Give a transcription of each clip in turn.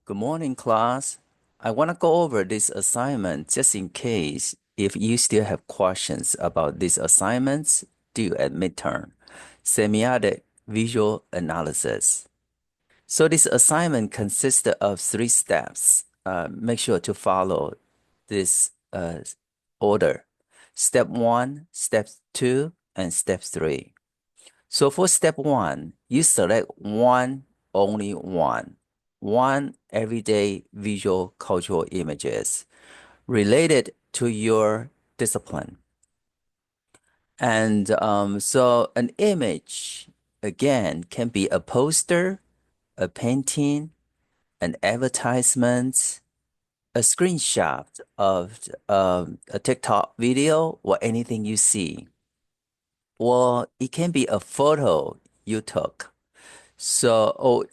Good morning, class. I want to go over this assignment just in case if you still have questions about these assignments due at midterm. Semiotic visual analysis. So this assignment consists of 3 steps. Make sure to follow this order. Step 1, step 2, and step 3. So for step 1, you select only one everyday visual cultural images related to your discipline. And so an image, again, can be a poster, a painting, an advertisement, a screenshot of a TikTok video, or anything you see. Or it can be a photo you took. So,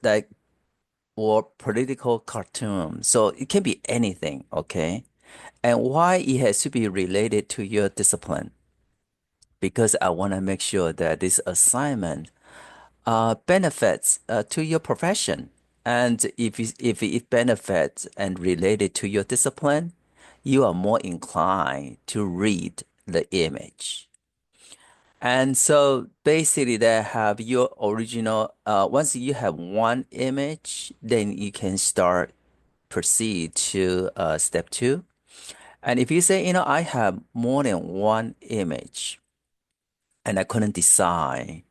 or political cartoon. So it can be anything, okay? And why it has to be related to your discipline? Because I want to make sure that this assignment benefits to your profession. And if it benefits and related to your discipline, you are more inclined to read the image. And so basically they have your original, once you have one image, then you can proceed to step 2. And if you say, I have more than one image and I couldn't decide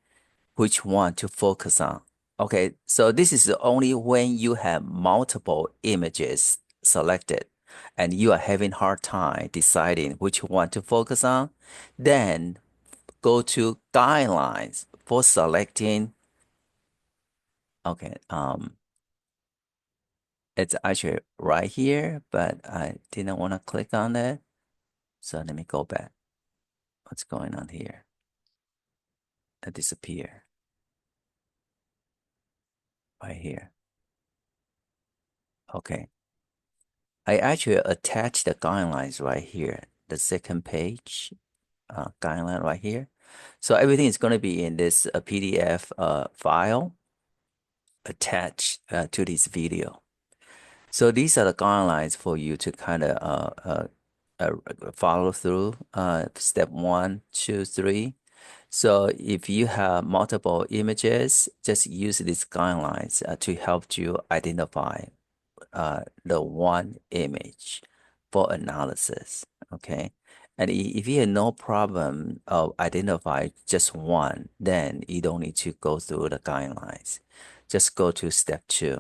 which one to focus on. Okay, so this is only when you have multiple images selected and you are having hard time deciding which one to focus on, then go to guidelines for selecting. Okay, it's actually right here, but I didn't want to click on that. So let me go back. What's going on here? It disappear right here. Okay. I actually attached the guidelines right here, the second page, guideline right here. So everything is going to be in this PDF file attached to this video. So these are the guidelines for you to kind of follow through step 1, 2, 3. So if you have multiple images, just use these guidelines to help you identify the one image for analysis. Okay. And if you have no problem of identify just one, then you don't need to go through the guidelines. Just go to step 2.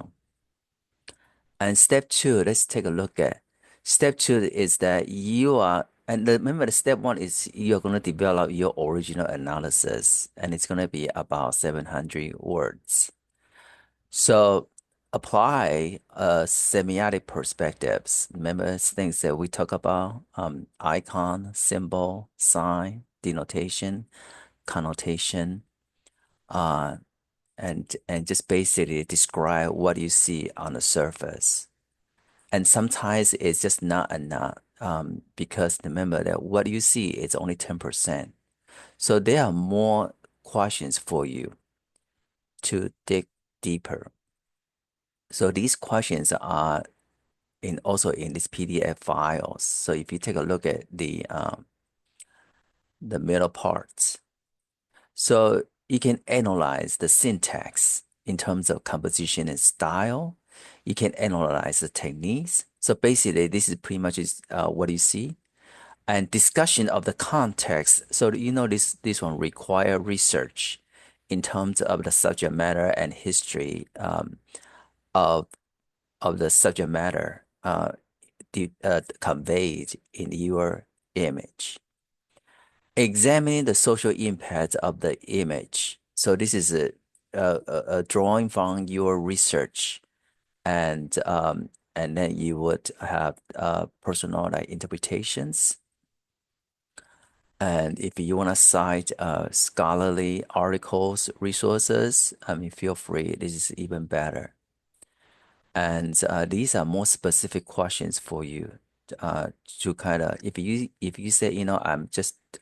And step 2, let's take a look at. Step 2 is that remember the step 1 is you're going to develop your original analysis, and it's going to be about 700 words. So apply semiotic perspectives. Remember things that we talk about, icon, symbol, sign, denotation, connotation, uh, and just basically describe what you see on the surface. And sometimes it's just not enough because remember that what you see is only 10%. So there are more questions for you to dig deeper. So these questions are also in this PDF files. So if you take a look at the middle parts, so you can analyze the syntax in terms of composition and style. You can analyze the techniques. So basically, this is pretty much what you see. And discussion of the context. So this one require research in terms of the subject matter and history of the subject matter conveyed in your image. Examining the social impact of the image. So this is a drawing from your research, and then you would have personal interpretations. And if you want to cite scholarly articles, resources, feel free. This is even better. And these are more specific questions for you to kind of if you say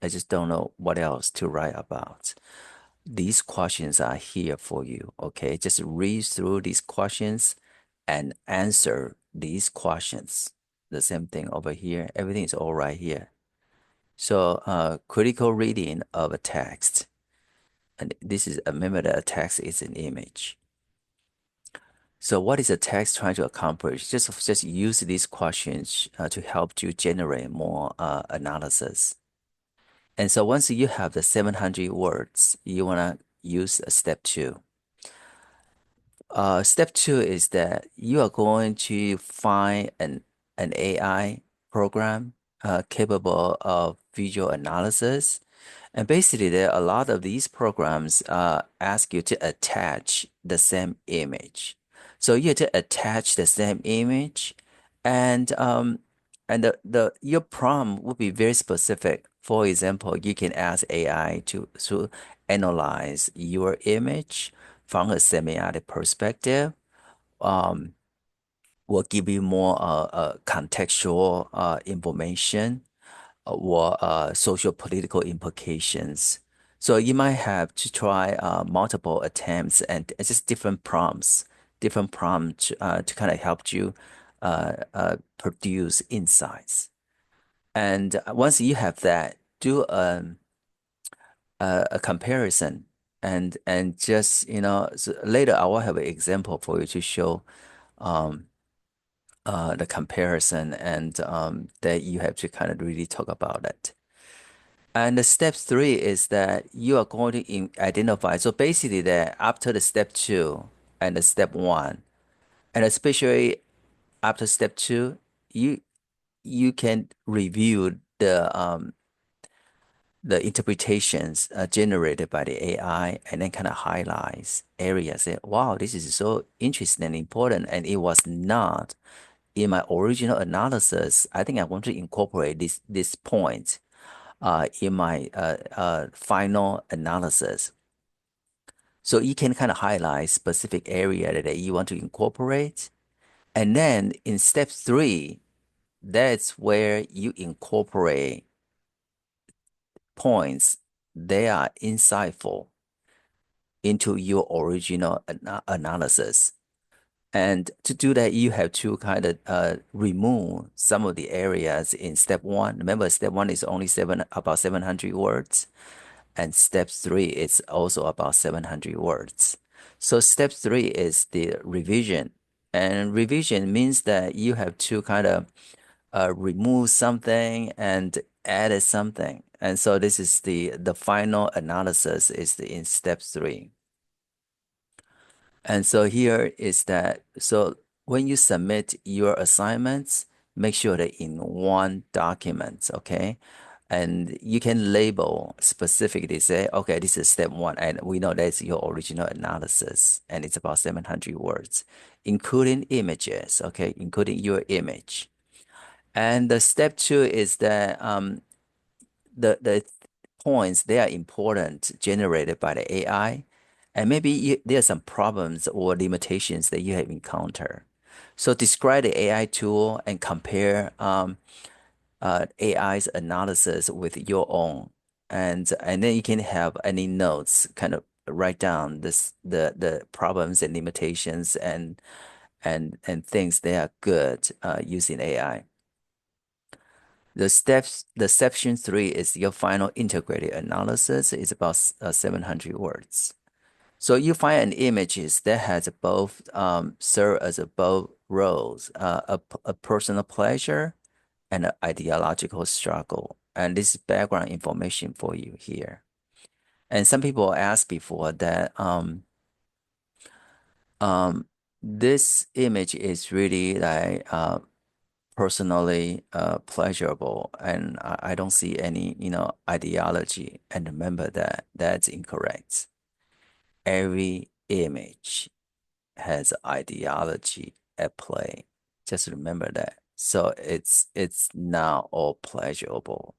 I just don't know what else to write about. These questions are here for you. Okay, just read through these questions and answer these questions. The same thing over here. Everything is all right here. So critical reading of a text. And this is, remember that a text is an image. So what is a text trying to accomplish? Just use these questions to help you generate more analysis. And so once you have the 700 words, you want to use a step two. Step two is that you are going to find an AI program capable of visual analysis. And basically, there are a lot of these programs ask you to attach the same image. So you have to attach the same image, and the your prompt will be very specific. For example, you can ask AI to analyze your image from a semiotic perspective. Um, will give you more contextual information or social political implications. So you might have to try multiple attempts and just different prompts to kind of help you produce insights. And once you have that, do a comparison and just so later I will have an example for you to show um, the comparison and that you have to kind of really talk about it. And the step three is that you are going to identify. So basically, that after the step two and the step one, and especially after step two, you you can review the interpretations generated by the AI and then kind of highlights areas. Say, wow, this is so interesting and important, and it was not in my original analysis. I think I want to incorporate this point in my final analysis. So you can kind of highlight specific area that you want to incorporate. And then in step three, that's where you incorporate points they are insightful into your original analysis. And to do that, you have to kind of remove some of the areas in step one. Remember, step one is only about 700 words. And step three is also about 700 words. So step three is the revision. And revision means that you have to kind of remove something and add something. And so this is the final analysis is in step three. And so here is that, so when you submit your assignments, make sure that in one document, okay? And you can label specifically say, okay, this is step one, and we know that's your original analysis, and it's about 700 words, including images, okay, including your image. And the step two is that the points they are important generated by the AI, and maybe there are some problems or limitations that you have encountered. So describe the AI tool and compare AI's analysis with your own, and then you can have any notes, kind of write down the problems and limitations and things that are good using AI. The section three is your final integrated analysis. It's about 700 words. So you find an images that has both serve as both roles, a personal pleasure and an ideological struggle. And this is background information for you here. And some people asked before that this image is really like personally pleasurable, and I don't see any ideology. And remember that that's incorrect. Every image has ideology at play. Just remember that. So it's not all pleasurable.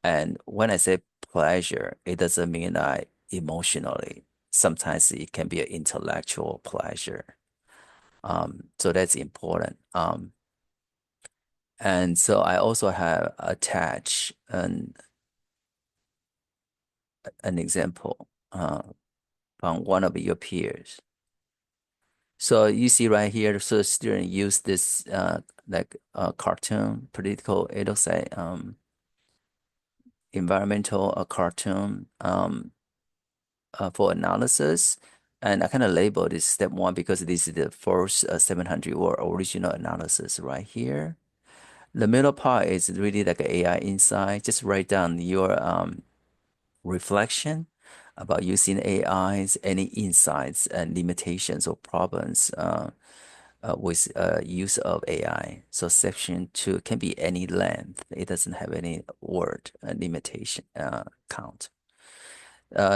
And when I say pleasure, it doesn't mean like emotionally. Sometimes it can be an intellectual pleasure. So that's important. And so I also have attached an example from one of your peers. So you see right here, so the student use this like cartoon, political, it looks like environmental cartoon for analysis. And I kind of label this step one because this is the first 700 word original analysis right here. The middle part is really like an AI insight. Just write down your reflection about using AIs, any insights and limitations or problems with use of AI. So section two can be any length. It doesn't have any word limitation count.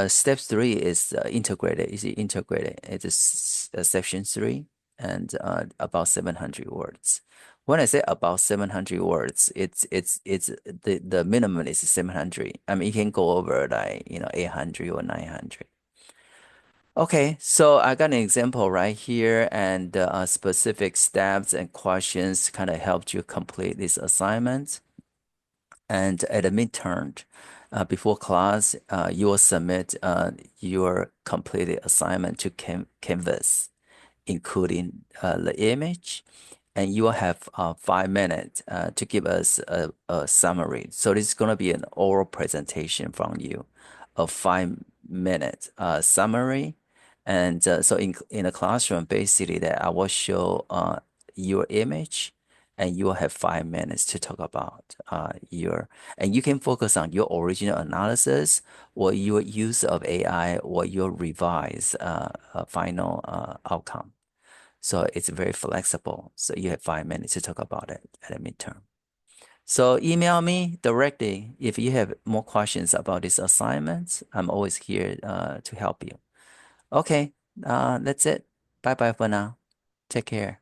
Step three is integrated. Is it integrated? It is section three and about 700 words. When I say about 700 words, it's the minimum is 700. I mean, you can go over like 800 or 900. Okay, so I got an example right here, and specific steps and questions kind of helped you complete this assignment. And at the midterm, before class, you will submit your completed assignment to Canvas, including the image, and you will have 5 minutes to give us a summary. So this is going to be an oral presentation from you, a 5 minute summary. And so in a classroom, basically that I will show your image and you will have 5 minutes to talk about and you can focus on your original analysis or your use of AI or your revised final outcome. So it's very flexible. So you have 5 minutes to talk about it at a midterm. So email me directly if you have more questions about this assignment. I'm always here to help you. Okay, that's it. Bye bye for now. Take care.